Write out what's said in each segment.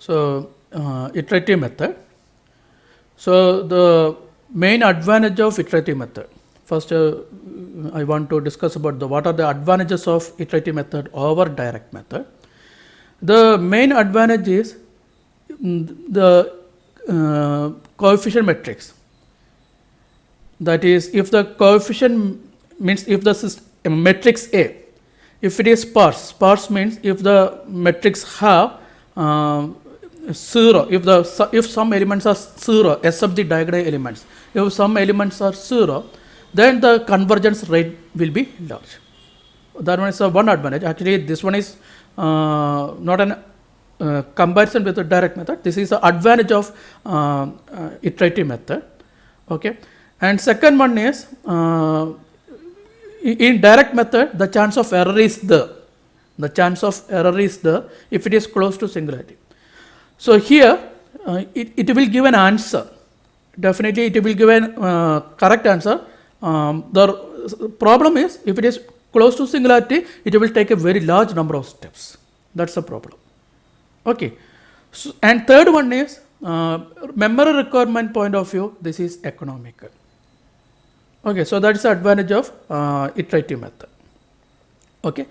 So, iterative method. So, the main advantage of iterative method. First, I want to discuss about what are the advantages of iterative method over direct method. The main advantage is the coefficient matrix. That is, if the coefficient means if the system, matrix A, if it is sparse means if the matrix have 0, if some elements are 0 except the diagonal elements, if some elements are 0, then the convergence rate will be large. That one is one advantage. Actually, this one is not an comparison with the direct method. This is the advantage of iterative method. Okay, and second one is in direct method the chance of error is there. The chance of error is there if it is close to singularity. So here it will give an answer. Definitely it will give a correct answer. The problem is if it is close to singularity, it will take a very large number of steps. That's the problem. Okay. So, and third one is memory requirement point of view, this is economical. Okay, so that is the advantage of iterative method. Okay,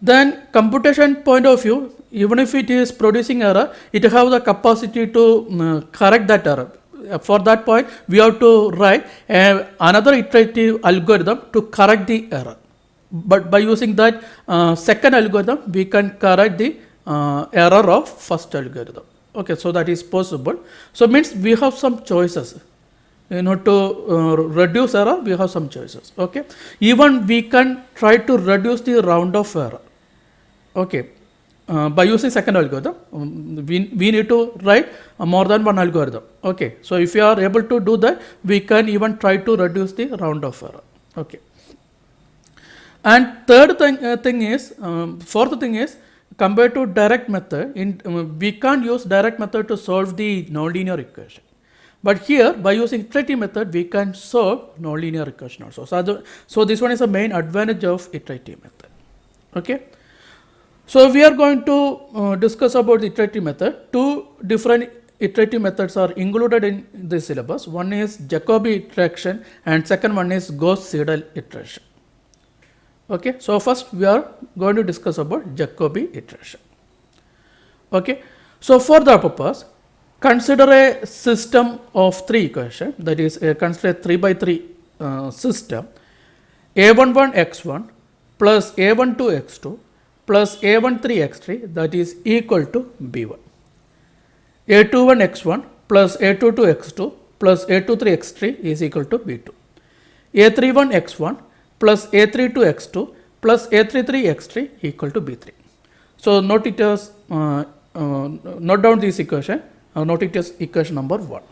then computation point of view, even if it is producing error, it have the capacity to correct that error. For that point, we have to write another iterative algorithm to correct the error. But by using that second algorithm, we can correct the error of first algorithm. Okay, so that is possible. So means we have some choices. To reduce error, we have some choices. Okay, even we can try to reduce the round of error. Okay, by using second algorithm, we need to write more than one algorithm. Okay, so if you are able to do that, we can even try to reduce the round of error. Okay, and third thing is, fourth thing is, compared to direct method, we can't use direct method to solve the nonlinear equation. But here, by using iterative method, we can solve nonlinear equation also. So this one is the main advantage of iterative method. Okay. So we are going to discuss about the iterative method. Two different iterative methods are included in this syllabus. One is Jacobi iteration and second one is Gauss-Seidel iteration. Okay. So first we are going to discuss about Jacobi iteration. Okay. So for the purpose, consider a system of three equations, that is consider a 3 by 3 system. A11 x1 plus A12 x2 plus A13 x3, that is equal to B1. A21 x1 plus A22 x2 plus A23 x3 is equal to B2. A31 x1 plus A32 x2 plus A33 x3 equal to B3. So note it as note down this equation. Note it as equation number 1.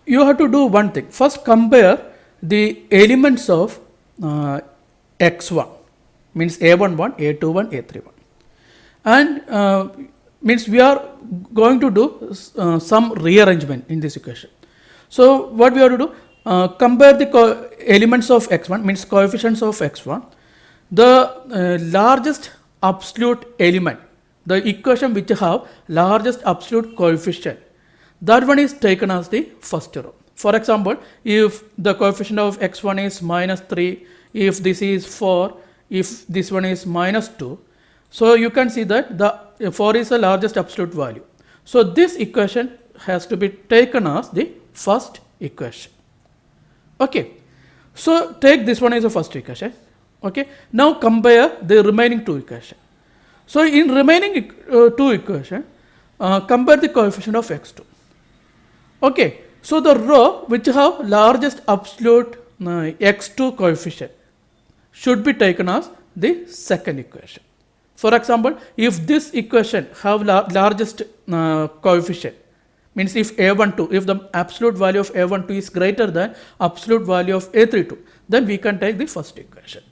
You have to do one thing. First compare the elements of x1, means A11, A21, A31. And means we are going to do some rearrangement in this equation. So what we have to do, compare the elements of x1, means coefficients of x1, the largest absolute element, the equation which have largest absolute coefficient, that one is taken as the first row. For example, if the coefficient of x1 is minus 3, if this is 4, if this one is minus 2, so you can see that the 4 is the largest absolute value. So this equation has to be taken as the first equation. Okay, so take this one as the first equation. Okay, now compare the remaining two equations. So in remaining two equations, compare the coefficient of x2. Okay, so the row which have largest absolute x2 coefficient should be taken as the second equation. For example, if this equation have largest coefficient, means if A12, if the absolute value of A12 is greater than absolute value of A32, then we can take the first equation.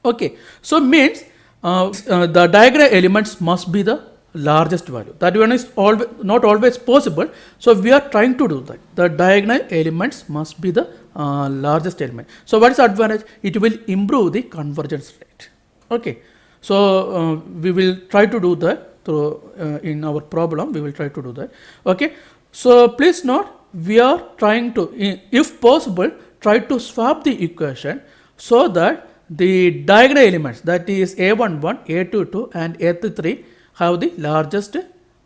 Okay, so means the diagonal elements must be the largest value. That one is not always possible. So we are trying to do that. The diagonal elements must be the largest element. So what is the advantage? It will improve the convergence rate. Okay. So we will try to do that through in our problem. We will try to do that. Okay. So please note, we are trying to, if possible, try to swap the equation so that the diagonal elements, that is a11, a22 and a33, have the largest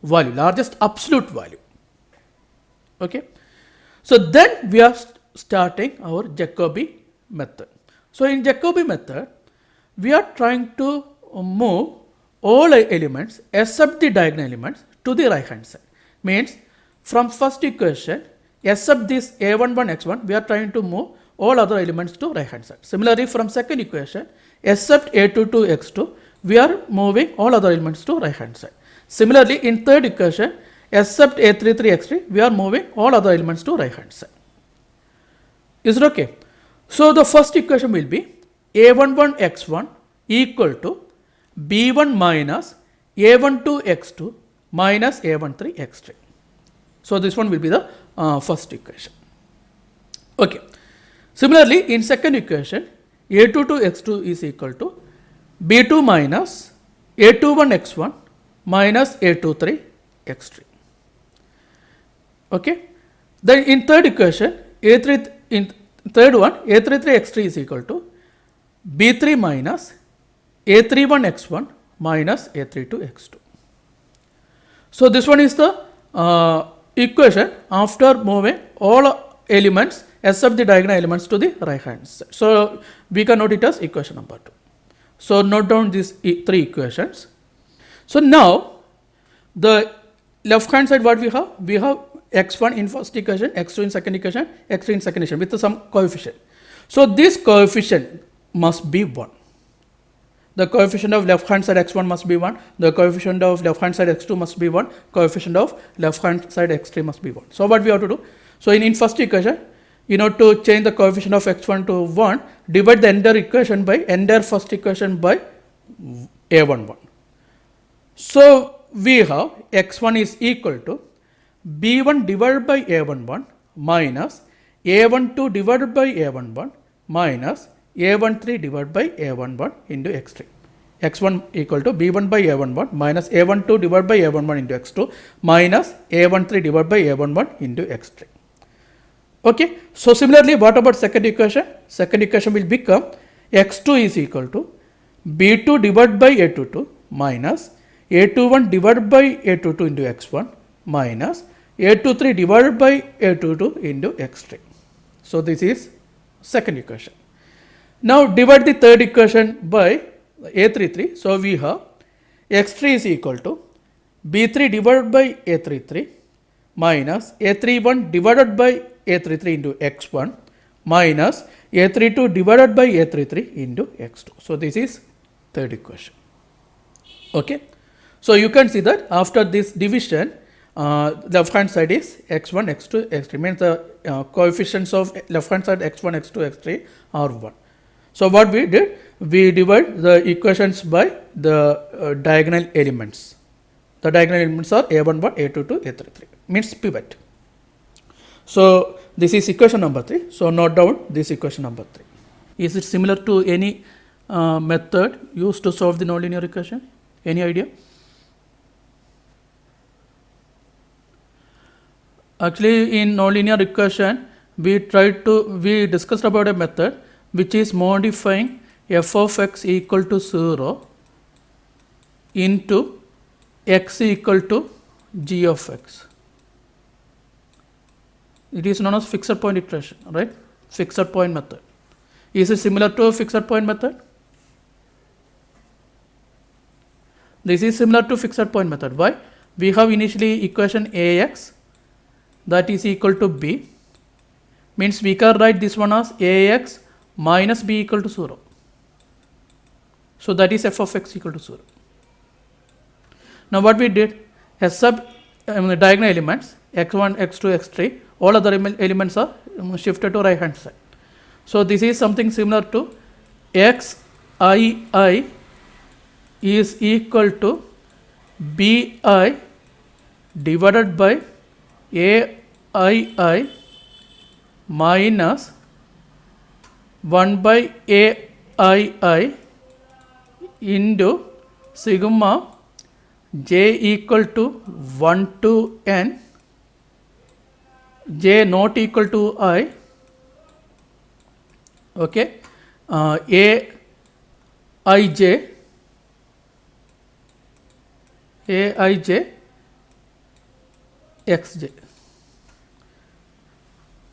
value, largest absolute value. Okay. So then we are starting our Jacobi method. So in Jacobi method, we are trying to move all elements except the diagonal elements to the right hand side. Means from first equation, except this a11 x1, we are trying to move all other elements to right hand side. Similarly, from second equation, except a22 x2, we are moving all other elements to right hand side. Similarly, in third equation, except a33 x3, we are moving all other elements to right hand side. Is it okay? So the first equation will be a11 x1 equal to b1 minus a12 x2 minus a13 x3. So this one will be the first equation. Okay. Similarly, in second equation, a22 x2 is equal to b2 minus a21 x1 minus a23 x3. Okay. Then in third equation, in third one, a33 x3 is equal to b3 minus a31 x1 minus a32 x2. So this one is the equation after moving all elements except the diagonal elements to the right hand side. So we can note it as equation number 2. So note down these three equations. So now the left hand side, what we have? We have x1 in first equation, x2 in second equation, x3 in second equation with some coefficient. So this coefficient must be 1. The coefficient of left hand side x1 must be 1, the coefficient of left hand side x2 must be 1, coefficient of left hand side x3 must be 1. So what we have to do? So in first equation, to change the coefficient of x1 to 1, divide the entire first equation by a11. So we have x1 is equal to b1 divided by a11 minus a12 divided by a11 minus a13 divided by a11 into x3. x1 equal to b1 by a11 minus a12 divided by a11 into x2 minus a13 divided by a11 into x3. Okay. So similarly, what about second equation? Second equation will become x2 is equal to b2 divided by a22 minus a21 divided by a22 into x1 minus a23 divided by a22 into x3. So this is second equation. Now divide the third equation by a33. So we have x3 is equal to b3 divided by a33 minus a31 divided by a33 into x1 minus a32 divided by a33 into x2. So this is third equation. Okay. So you can see that after this division, the left hand side is x1, x2, x3, means the coefficients of left hand side x1, x2, x3 are 1. So what we did, we divide the equations by the diagonal elements. The diagonal elements are a11, a22, a33, means pivot. So this is equation number 3. So note down this equation number 3. Is it similar to any method used to solve the nonlinear equation? Any idea? Actually, in nonlinear equation, we discussed about a method which is modifying f of x equal to 0 into x equal to g of x. It is known as fixed point iteration, right? Fixed point method. Is it similar to a fixed point method? This is similar to fixed point method. Why? We have initially equation ax that is equal to b, means we can write this one as ax minus b equal to 0. So that is f of x equal to 0. Now what we did, except the diagonal elements x1, x2, x3, all other elements are shifted to right hand side. So this is something similar to xii is equal to bi divided by aii minus 1 by aii into sigma j equal to 1 to n, j not equal to I, okay, a I j xj.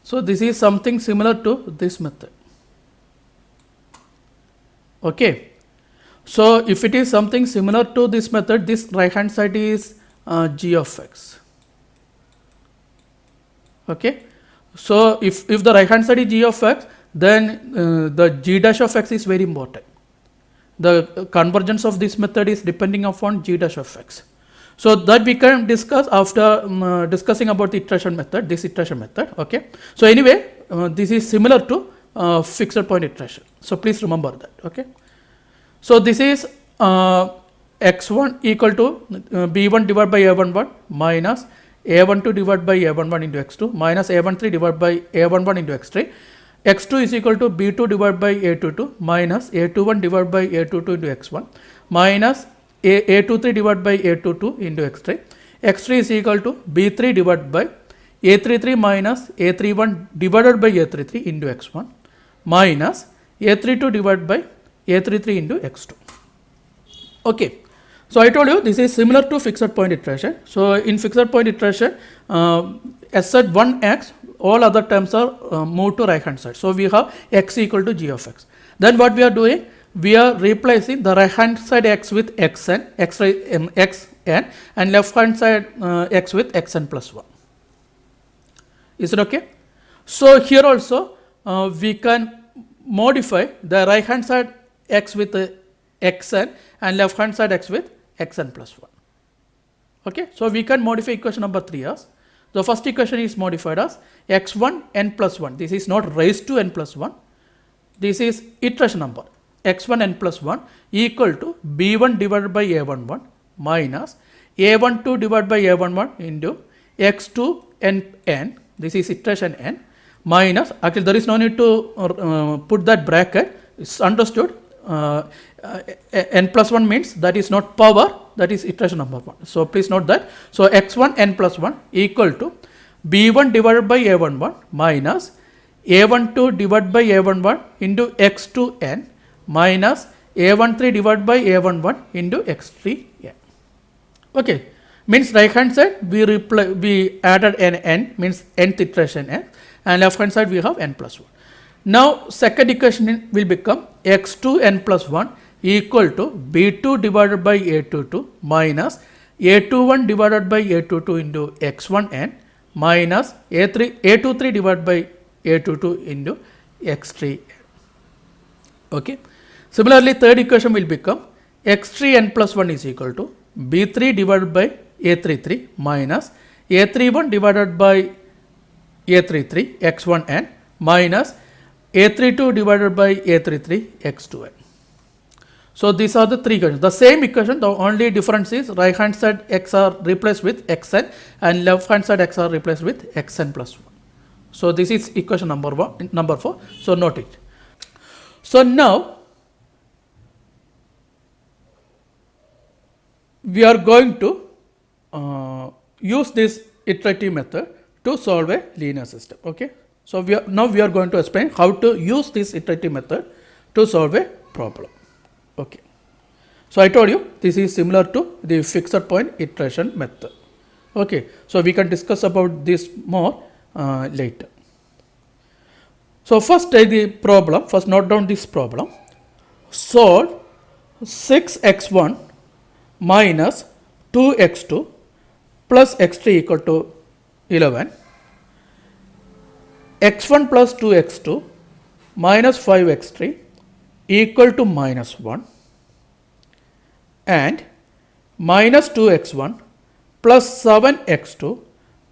So this is something similar to this method. Okay. So if it is something similar to this method, this right hand side is g of x. Okay. So if the right hand side is g of x, then the g dash of x is very important. The convergence of this method is depending upon g dash of x. So that we can discuss after discussing about the iteration method, this iteration method. Okay. So anyway, this is similar to fixed point iteration. So please remember that. Okay. So this is x1 equal to b1 divided by a11 minus a12 divided by a11 into x2 minus a13 divided by a11 into x3. x2 is equal to b2 divided by a22 minus a21 divided by a22 into x1 minus a23 divided by a22 into x3. x3 is equal to b3 divided by a33 minus a31 divided by a33 into x1 minus a32 divided by a33 into x2. Okay. So I told you this is similar to fixed point iteration. So in fixed point iteration, s at 1x, all other terms are moved to right hand side. So we have x equal to g of x. Then what we are doing? We are replacing the right hand side x with xn, xn, and left hand side x with xn plus 1. Is it okay? So here also we can modify the right hand side x with xn and left hand side x with xn plus 1. Okay. So we can modify equation number 3 as the first equation is modified as x1 n plus 1. This is not raised to n plus 1. This is iteration number x1 n plus 1 equal to b1 divided by a11 minus a12 divided by a11 into x2 n. This is iteration n minus, actually there is no need to put that bracket. It's understood. N plus 1 means that is not power, that is iteration number 1. So please note that. So x1 n plus 1 equal to b1 divided by a11 minus a12 divided by a11 into x2 n minus a13 divided by a11 into x3 n. Okay. Means right hand side we added n means nth iteration n, and left hand side we have n plus 1. Now second equation will become x2 n plus 1 equal to b2 divided by a22 minus a21 divided by a22 into x1 n minus a23 divided by a22 into x3 n. Okay. Similarly, third equation will become x3 n plus 1 is equal to b3 divided by a33 minus a31 divided by a33 x1 n minus a32 divided by a33 x2 n. So these are the three equations. The same equation, the only difference is right hand side x are replaced with xn and left hand side x are replaced with xn plus 1. So this is equation number 4. So note it. So now we are going to use this iterative method to solve a linear system. Okay. So now we are going to explain how to use this iterative method to solve a problem. Okay. So I told you this is similar to the fixed point iteration method. Okay. So we can discuss about this more later. So first take the problem. First note down this problem. Solve 6x1 minus 2x2 plus x3 equal to 11. x1 plus 2x2 minus 5x3 equal to minus 1 and minus 2x1 plus 7x2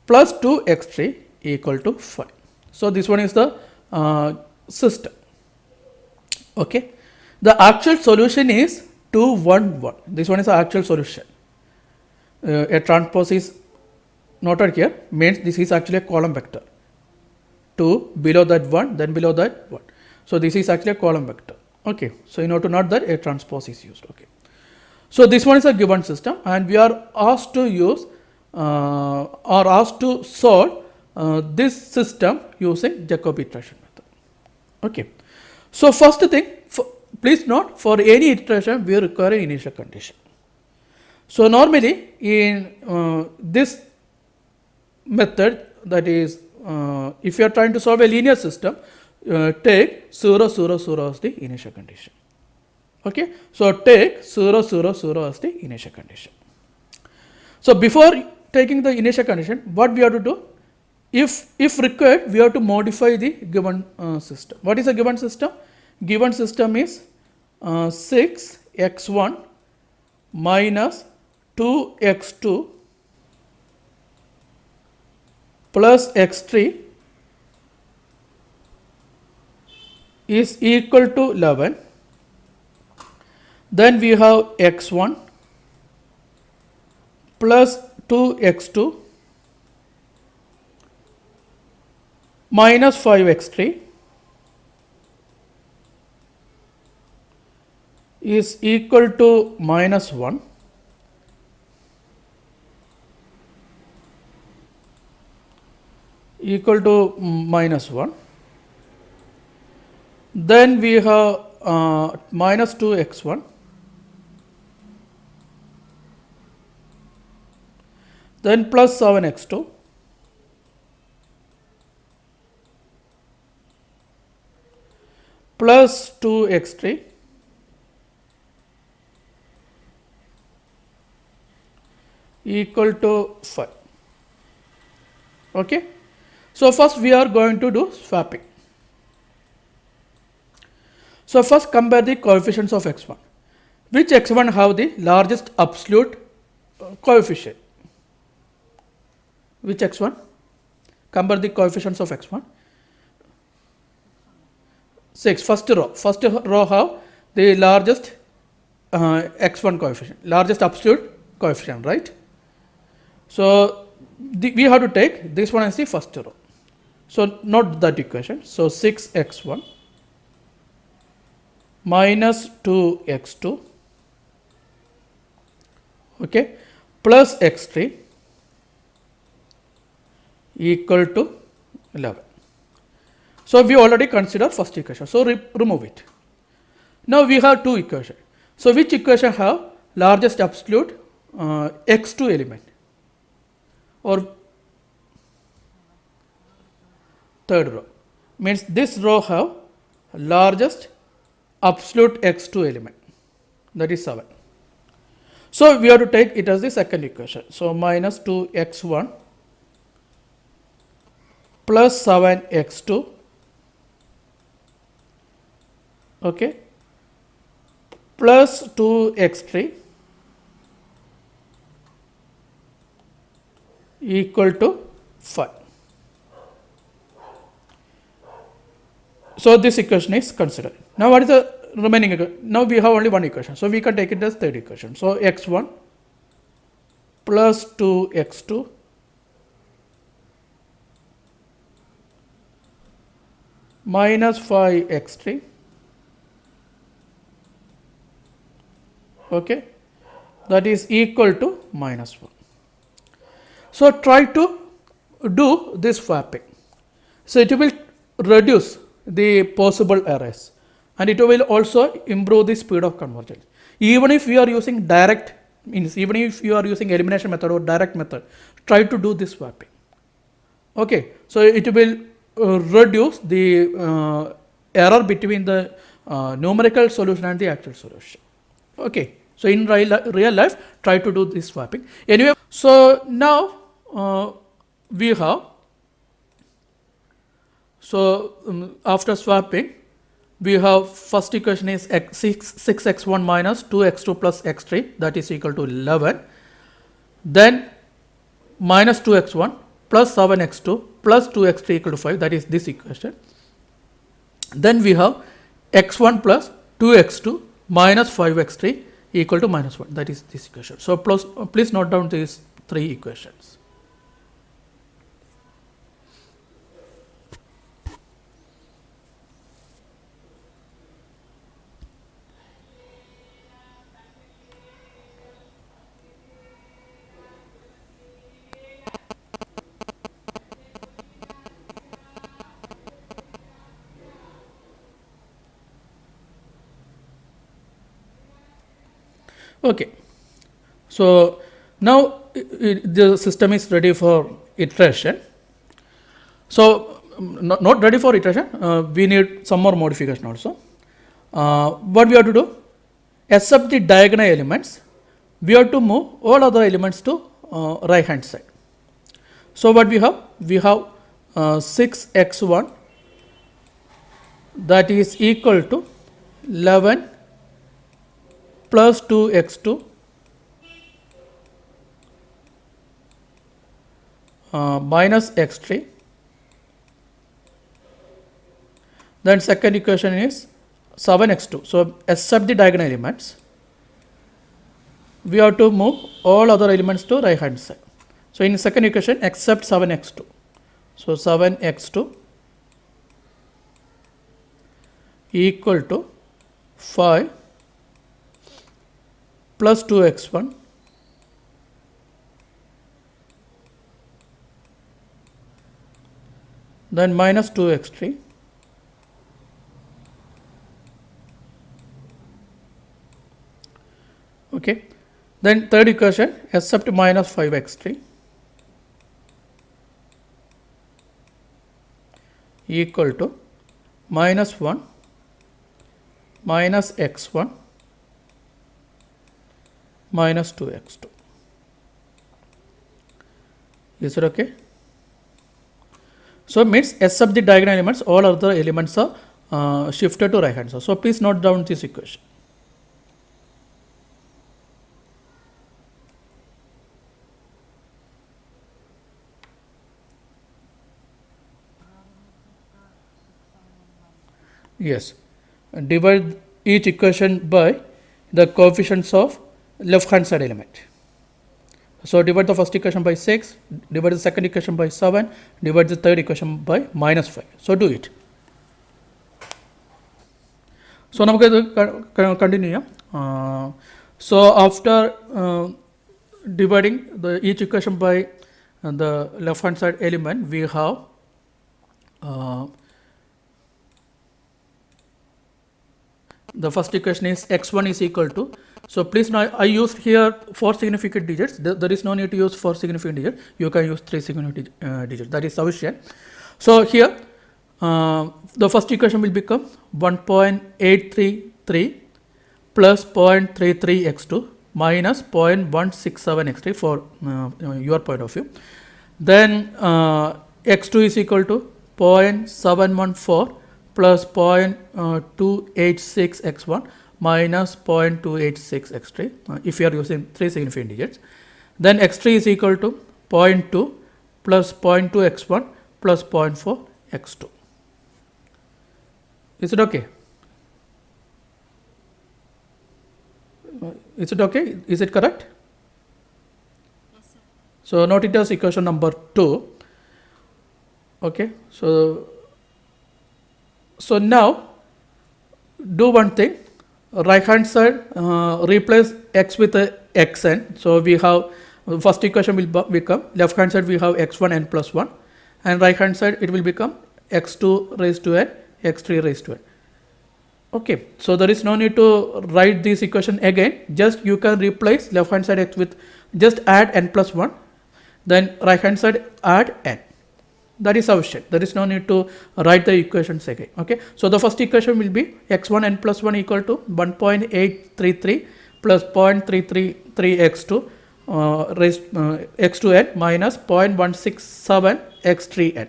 plus 2x3 equal to 5. So this one is the system. Okay. The actual solution is 2, 1, 1. This one is the actual solution. A transpose is noted here, means this is actually a column vector. 2, below that 1, then below that 1. So this is actually a column vector. Okay. So in order to note that, a transpose is used. Okay. So this one is a given system, and we are asked to use or asked to solve this system using Jacobi iteration method. Okay. So first thing, please note, for any iteration we require an initial condition. So normally in this method, that is if you are trying to solve a linear system, take 0, 0, 0 as the initial condition. Okay. So take 0, 0, 0 as the initial condition. So before taking the initial condition, what we have to do? If required, we have to modify the given system. What is a given system? Given system is 6x1 minus 2x2 plus x3 is equal to 11. Then we have x1 plus 2x2 minus 5x3 is equal to minus 1. Equal to minus 1. Then we have minus 2x1 then plus 7x2 plus 2x3 equal to 5. Okay. So first we are going to do swapping. So first compare the coefficients of x1. Which x1 have the largest absolute coefficient? Which x1? Compare the coefficients of x1. 6, first row. First row have the largest x1 coefficient, largest absolute coefficient, right? So we have to take this one as the first row. So note that equation. So 6x1 minus 2x2, okay, plus x3 equal to 11. So we already consider first equation. So remove it. Now we have two equations. So which equation have largest absolute x2 element? Or third row, means this row have largest absolute x2 element, that is 7. So we have to take it as the second equation. So minus 2x1 plus 7x2, okay, plus 2x3 equal to 5. So this equation is considered. Now what is the remaining equation? Now we have only one equation, so we can take it as third equation. So x1 plus 2x2 minus 5x3, okay, that is equal to minus 1. So try to do this swapping. So it will reduce the possible errors, and it will also improve the speed of convergence. Even if you are using direct, means even if you are using elimination method or direct method, try to do this swapping. Okay, so it will reduce the error between the numerical solution and the actual solution. Okay, so in real life, try to do this swapping. Anyway, so now we have, so after swapping, we have first equation is 6x1 minus 2x2 plus x3, that is equal to 11. Then minus 2x1 plus 7x2 plus 2x3 equal to 5, that is this equation. Then we have x1 plus 2x2 minus 5x3 equal to minus 1, that is this equation. So please note down these three equations. Okay. So now the system is ready for iteration. So not ready for iteration, we need some more modification also. What we have to do, except the diagonal elements, we have to move all other elements to right hand side. So what we have 6x1 that is equal to 11 plus 2x2 minus x3. Then second equation is 7x2. So except the diagonal elements, we have to move all other elements to right hand side. So in second equation, except 7x2. So 7x2 equal to 5 plus 2x1 then minus 2x3 okay. Then third equation, except minus 5x3 equal to minus 1 minus x1 minus 2x2. Is it okay? So means except the diagonal elements, all other elements are shifted to right hand side. So please note down this equation. Yes, divide each equation by the coefficients of left hand side element. So divide the first equation by 6, divide the second equation by 7, divide the third equation by minus 5. So do it. So now we continue. So after dividing each equation by the left hand side element, we have the first equation is x1 is equal to, so please now I used here 4 significant digits. There is no need to use 4 significant digits. You can use 3 significant digits. That is sufficient. So here the first equation will become 1.833 plus 0.33 x2 minus 0.167 x3 for your point of view. Then x2 is equal to 0.714 plus 0.286 x1 minus 0.286 x3 if you are using 3 significant digits. Then x3 is equal to 0.2 plus 0.2 x1 plus 0.4 x2. Is it okay? Is it okay? Is it correct? Yes, sir. So note it as equation number 2. Okay. So now do one thing. Right hand side replace x with xn. So we have first equation will become, left hand side we have x1 n plus 1, and right hand side it will become x2 raised to n, x3 raised to n. Okay, so there is no need to write this equation again. Just you can replace left hand side x with, just add n plus 1, then right hand side add n. That is sufficient. There is no need to write the equations again. Okay, so the first equation will be x1 n plus 1 equal to 1.833 plus 0.333 x2 raised x2 n minus 0.167 x3 n.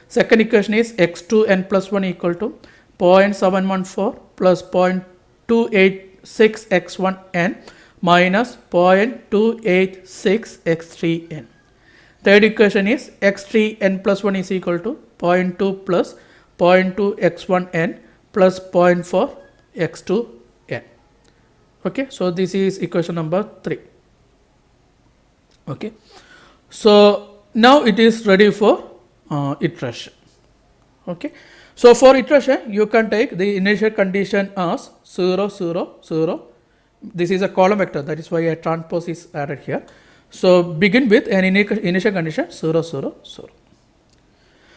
Second equation is x2 n plus 1 equal to 0.714 plus 0.286 x1 n minus 0.286 x3 n. Third equation is x3 n plus 1 is equal to 0.2 plus 0.2 x1 n plus 0.4 x2 n. Okay, so this is equation number 3. Okay, so now it is ready for iteration. Okay, so for iteration you can take the initial condition as 0 0 0. This is a column vector, that is why a transpose is added here. So begin with an initial condition 0 0 0.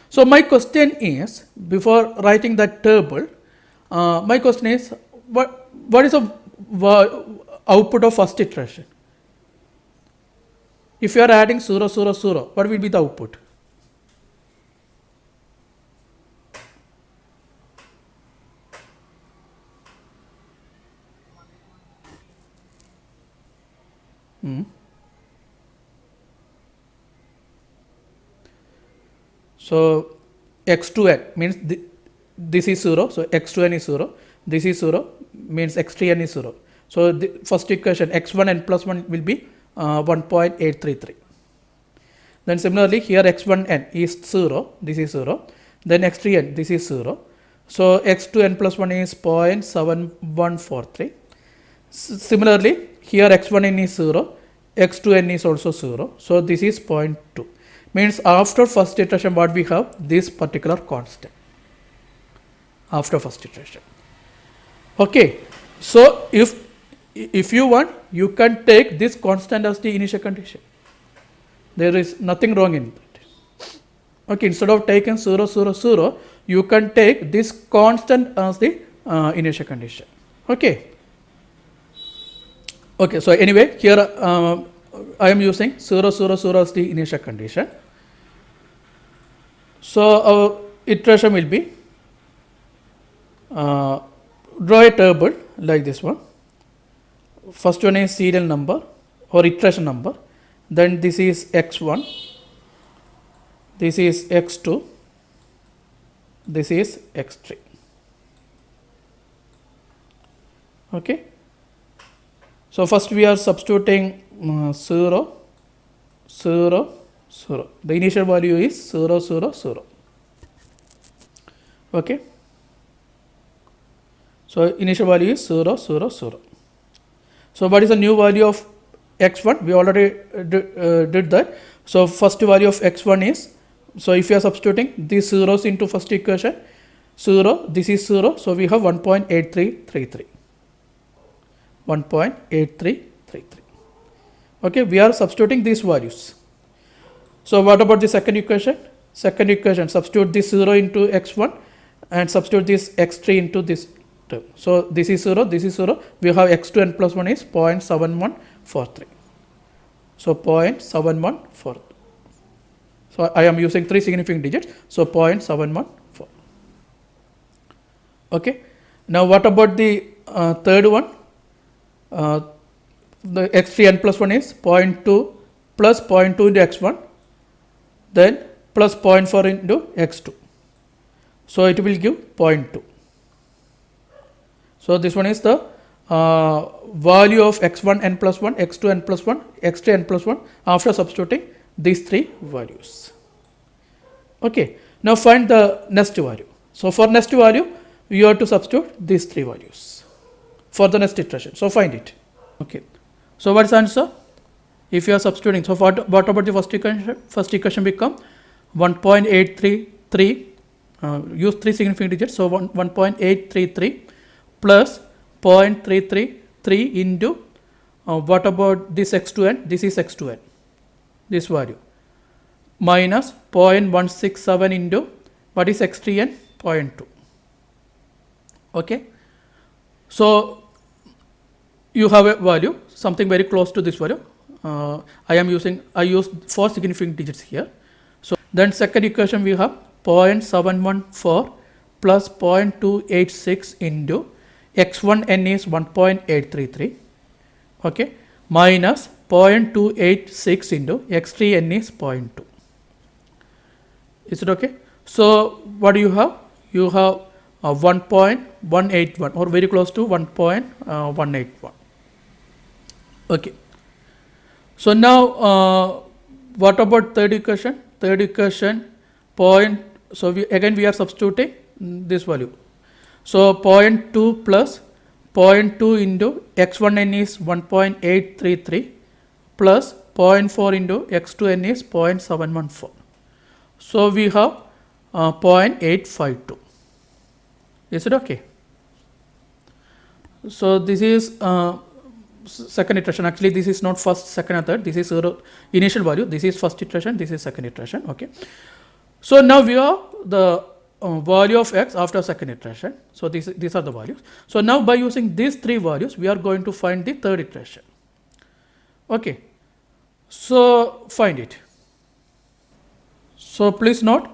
So my question is, before writing that table, my question is what is a output of first iteration. If you are adding 0, 0, 0, what will be the output? So x to n means this is 0, so x to n is 0, this is 0 means x to n is 0. So the first equation x1 n plus 1 will be 1.833. Then similarly here x1 n is 0, this is 0, then x3 n this is 0. So x2 n plus 1 is 0.7143. Similarly here x1 n is 0, x2 n is also 0, so this is 0.2. Means after first iteration what we have? This particular constant after first iteration. Okay, so if you want, you can take this constant as the initial condition. There is nothing wrong in that. Okay, instead of taking 0, 0, 0, you can take this constant as the initial condition. Okay. Okay, so anyway, here I am using 0, 0, 0 as the initial condition. So our iteration will be draw a table like this one. First one is serial number or iteration number. Then this is x1, this is x2, this is x3. Okay. So first we are substituting 0, 0, 0. The initial value is 0, 0, 0. Okay. So initial value is 0, 0, 0. So what is the new value of x1? We already did that. So first value of x1 is, so if you are substituting these zeros into first equation, 0, this is 0, so we have 1.8333. 1.8333. Okay, we are substituting these values. So what about the second equation? Second equation, substitute this 0 into x1 and substitute this x3 into this term. So this is 0, this is 0. We have x2 n plus 1 is 0.7143. So 0.714. So I am using 3 significant digits. So 0.714. Okay. Now what about the third one? The x3 n plus 1 is 0.2 plus 0.2 into x1, then plus 0.4 into x2. So it will give 0.2. So this one is the value of x1 n plus 1, x2 n plus 1, x3 n plus 1 after substituting these three values. Okay. Now find the next value. So for next value, you have to substitute these three values for the next iteration. So find it. Okay. So what is the answer? If you are substituting, so what about the first equation? First equation become 1.833. Use 3 significant digits. So 1.833 plus 0.333 into what about this x2n? This is x2n. This value minus 0.167 into what is x3n? 0.2. Okay. So you have a value something very close to this value. I used 4 significant digits here. So then second equation we have 0.714 plus 0.286 into x1 n is 1.833. Okay, minus 0.286 into x3 n is 0.2. Is it okay? So what do you have? You have 1.181 or very close to 1.181. Okay. So now what about third equation? Third equation so we are substituting this value. So 0.2 plus 0.2 into x1 n is 1.833 plus 0.4 into x2 n is 0.714. So we have 0.852. Is it okay? So this is second iteration. Actually this is not first, second and third. This is initial value. This is first iteration. This is second iteration. Okay. So now we have the value of x after second iteration. So these are the values. So now by using these three values, we are going to find the third iteration. Okay. So find it. So please note.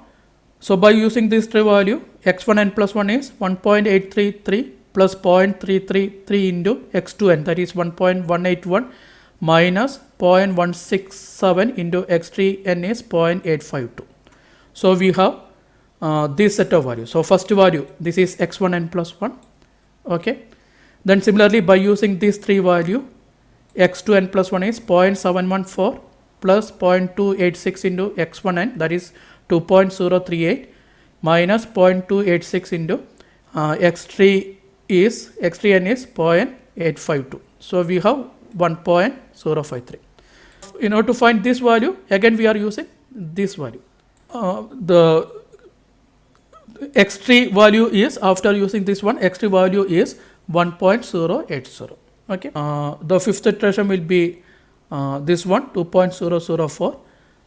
So by using this three value, x1n plus 1 is 1.833 plus 0.333 into x2n, that is 1.181 minus 0.167 into x3n is 0.852. So we have this set of values. So first value, this is x1n plus 1. Okay. Then similarly by using these three value, x2n plus 1 is 0.714 plus 0.286 into x1n, that is 2.038 minus 0.286 into x3n is 0.852. So we have 1.053. In order to find this value, again we are using this value. The x3 value is, after using this one, x3 value is 1.080. Okay. The fifth iteration will be this one, 2.004,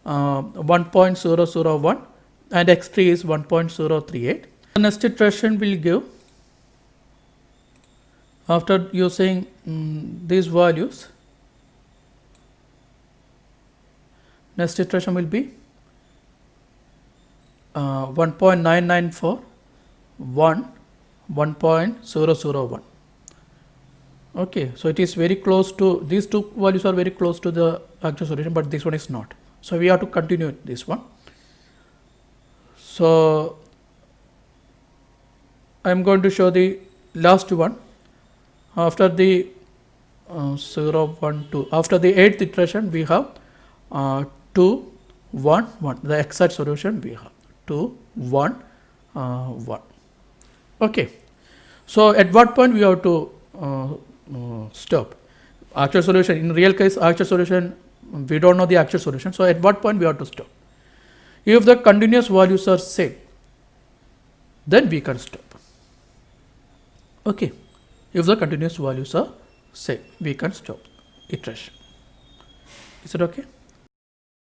1.001, and x3 is 1.038. The next iteration will give, after using these values, next iteration will be 1.994, 1.001. Okay, so it is very close to, these two values are very close to the actual solution, but this one is not. So we have to continue this one. So I am going to show the last one. After the 0, 1, 2, after the 8th iteration, we have 2, 1, 1. The exact solution we have 2, 1, 1. Okay. So at what point we have to stop? Actual solution, in real case, actual solution, we don't know the actual solution. So at what point we have to stop? If the continuous values are same, then we can stop. Okay. If the continuous values are same, we can stop iteration. Is it okay?